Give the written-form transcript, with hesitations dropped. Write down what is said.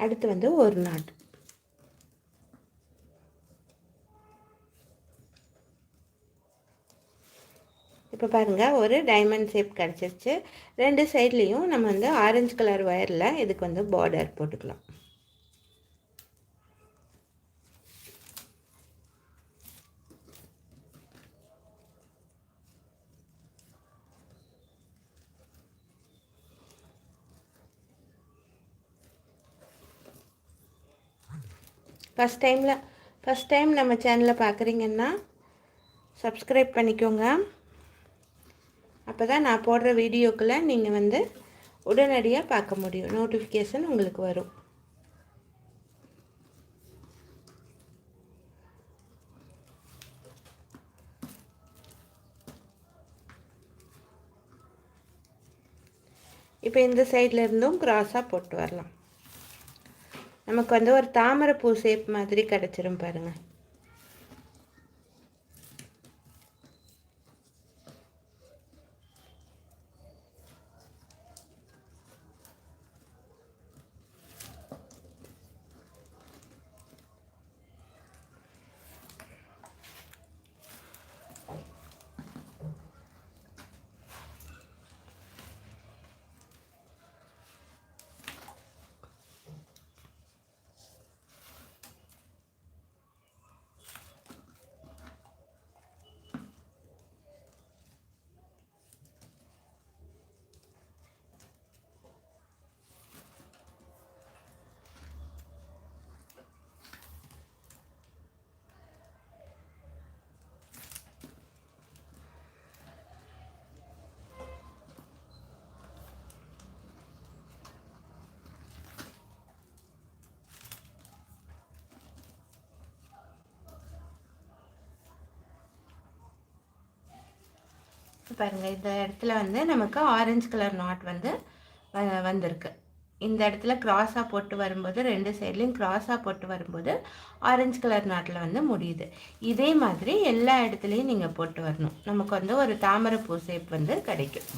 அடுத்து வந்து ஒரு நாட். இப்போ பாருங்கள், ஒரு டைமண்ட் ஷேப் கிடச்சிருச்சு. 2 சைட்லேயும் நம்ம வந்து ஆரஞ்சு கலர் ஒயரில் இதுக்கு வந்து பார்டர் போட்டுக்கலாம். ஃபஸ்ட் டைம் நம்ம சேனலை பார்க்குறீங்கன்னா சப்ஸ்கிரைப் பண்ணிக்கோங்க. அப்போ தான் நான் போடுற வீடியோக்களை நீங்கள் வந்து உடனடியாக பார்க்க முடியும். நோட்டிஃபிகேஷன் உங்களுக்கு வரும். இப்போ இந்த சைடில் இருந்தும் கிராஸாக போட்டு வரலாம். நமக்கு வந்து ஒரு தாமரைப்பூ ஷேப் மாதிரி கிடச்சிரும் பாருங்கள். பாருங்கள், இந்த இடத்துல வந்து நமக்கு ஆரஞ்சு கலர் நாட் வந்து வந்திருக்கு. இந்த இடத்துல கிராஸாக போட்டு வரும்போது 2 சைட்லேயும் கிராஸாக போட்டு வரும்போது ஆரஞ்சு கலர் நாட்டில் வந்து முடியுது. இதே மாதிரி எல்லா இடத்துலையும் நீங்கள் போட்டு வரணும். நமக்கு வந்து ஒரு தாமரை பூ ஷேப் வந்து கிடைக்கும்.